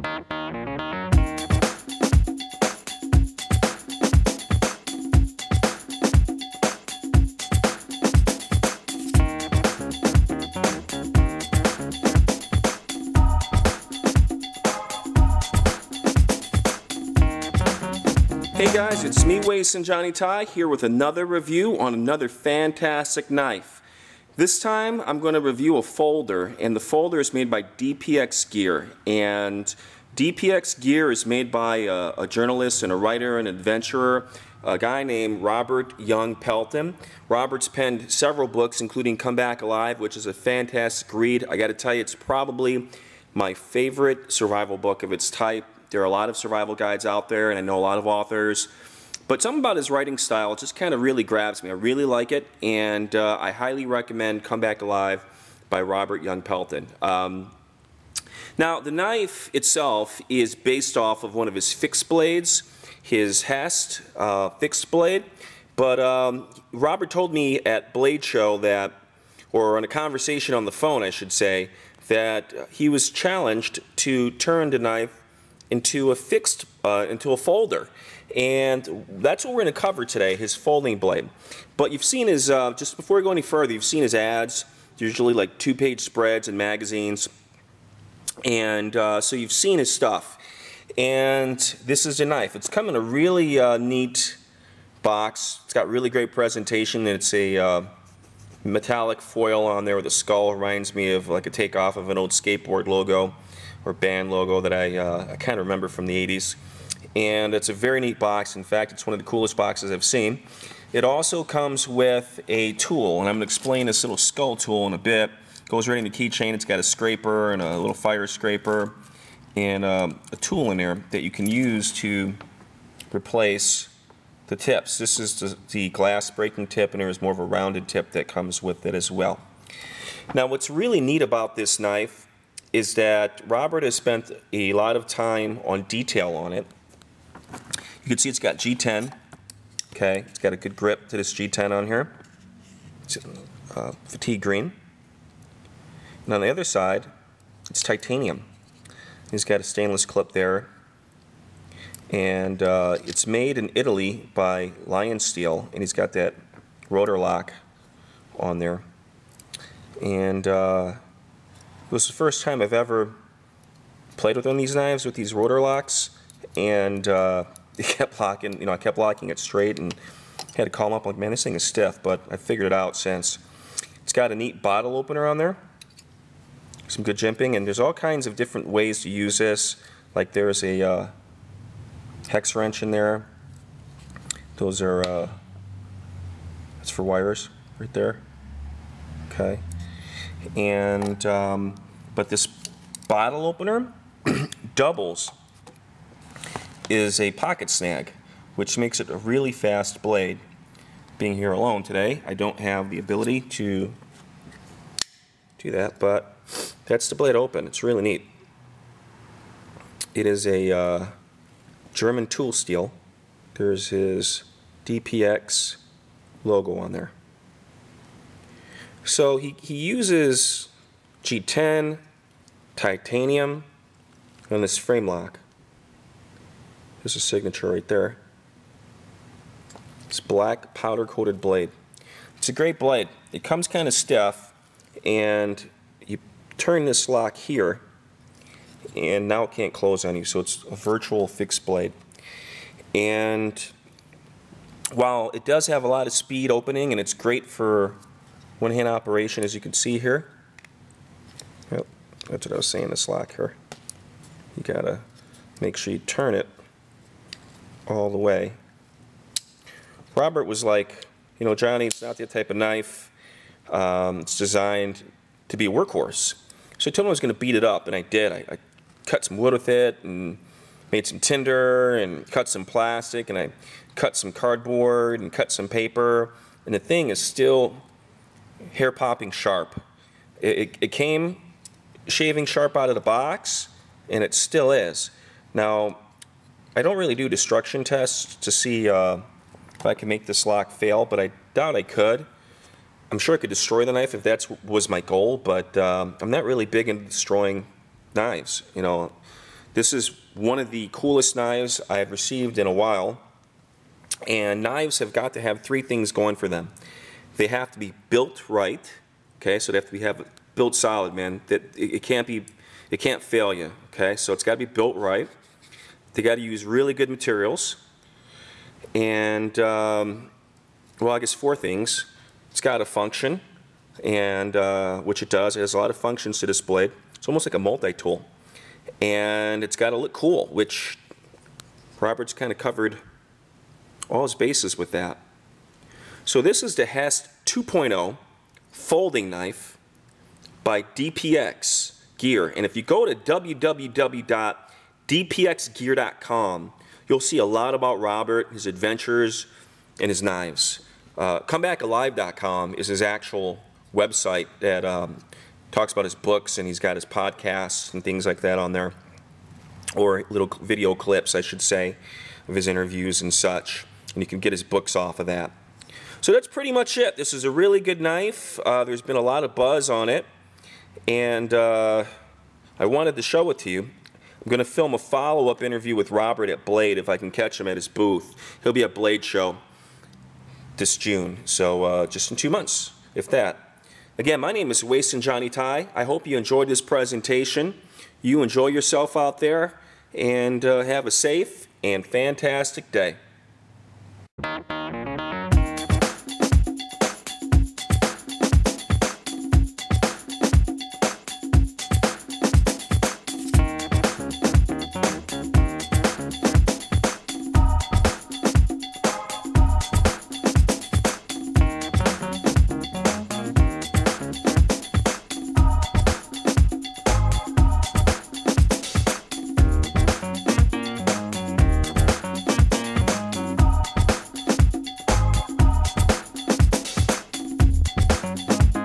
Hey guys, it's me, Waysun Johnny Tsai, here with another review on another fantastic knife. This time I'm going to review a folder, and the folder is made by DPX gear. And DPX gear is made by a journalist and a writer and adventurer, a guy named Robert Young Pelton. Robert's penned several books, including Come Back Alive, which is a fantastic read. I got to tell you, it's probably my favorite survival book of its type. There are a lot of survival guides out there, and I know a lot of authors, but something about his writing style just kind of really grabs me. I really like it, and I highly recommend Come Back Alive by Robert Young Pelton. Now, the knife itself is based off of one of his fixed blades, his HEST fixed blade, but Robert told me at Blade Show that, or on a conversation on the phone I should say, that he was challenged to turn the knife into a folder, and that's what we're going to cover today, his folding blade. But you've seen his, just before we go any further, you've seen his ads, usually like 2-page spreads in magazines, and so you've seen his stuff. And this is a knife. It's come in a really neat box. It's got really great presentation. It's a metallic foil on there with a skull. Reminds me of like a takeoff of an old skateboard logo or band logo that I kind of remember from the 80s. And it's a very neat box. In fact, it's one of the coolest boxes I've seen. It also comes with a tool, and I'm going to explain this little skull tool in a bit. It goes right in the keychain. It's got a scraper and a little fire scraper and a tool in there that you can use to replace the tips. This is the glass breaking tip, and there is more of a rounded tip that comes with it as well. Now, what's really neat about this knife is that Robert has spent a lot of time on detail on it. You can see it's got G10. Okay, it's got a good grip to this G10 on here. It's fatigue green. And on the other side, it's titanium. He's got a stainless clip there. And it's made in Italy by Lion Steel, and he's got that rotor lock on there. And it was the first time I've ever played with one of these knives with these rotor locks, and it kept locking. You know, I kept locking it straight, and had to call them up like, man, this thing is stiff. But I figured it out since. It's got a neat bottle opener on there, some good jimping, and there's all kinds of different ways to use this. Like there's a hex wrench in there. Those are that's for wires right there. Okay. And but this bottle opener doubles is a pocket snag, which makes it a really fast blade. Being here alone today, I don't have the ability to do that, but that's the blade open. It's really neat. It is a German tool steel. There's his DPX logo on there. So he uses G10, titanium, and this frame lock. There's a signature right there. It's black powder coated blade. It's a great blade. It comes kind of stiff, and you turn this lock here, and now it can't close on you, so it's a virtual fixed blade. And while it does have a lot of speed opening, and it's great for one-hand operation, as you can see here. Yep, that's what I was saying, this lock here. You gotta make sure you turn it all the way. Robert was like, you know, Johnny, it's not the type of knife. It's designed to be a workhorse. So I told him I was going to beat it up, and I did. I cut some wood with it, and made some tinder, and cut some plastic, and I cut some cardboard, and cut some paper, and the thing is still hair-popping sharp. It came shaving sharp out of the box, and it still is. Now, I don't really do destruction tests to see if I can make this lock fail, but I doubt I could. I'm sure I could destroy the knife if that was my goal, but I'm not really big into destroying knives. You know, This is one of the coolest knives I have received in a while. And knives have got to have three things going for them. They have to be built right, okay? So they have to be built solid, man. It can't fail you, okay? So it's got to be built right. They got to use really good materials. And well, I guess four things. It's got to function, and which it does. It has a lot of functions to this blade. It's almost like a multi-tool. And it's got to look cool, which Robert's kind of covered all his bases with that. So this is the HEST 2.0 folding knife by DPX Gear. And if you go to www.dpxgear.com, you'll see a lot about Robert, his adventures, and his knives. Comebackalive.com is his actual website that talks about his books, and he's got his podcasts and things like that on there, or little video clips, I should say, of his interviews and such. And you can get his books off of that. So that's pretty much it. This is a really good knife. There's been a lot of buzz on it, and I wanted to show it to you. I'm going to film a follow-up interview with Robert at Blade if I can catch him at his booth. He'll be at Blade Show this June, so just in 2 months, if that. Again, my name is Waysun Johnny Tsai. I hope you enjoyed this presentation. You enjoy yourself out there, and have a safe and fantastic day.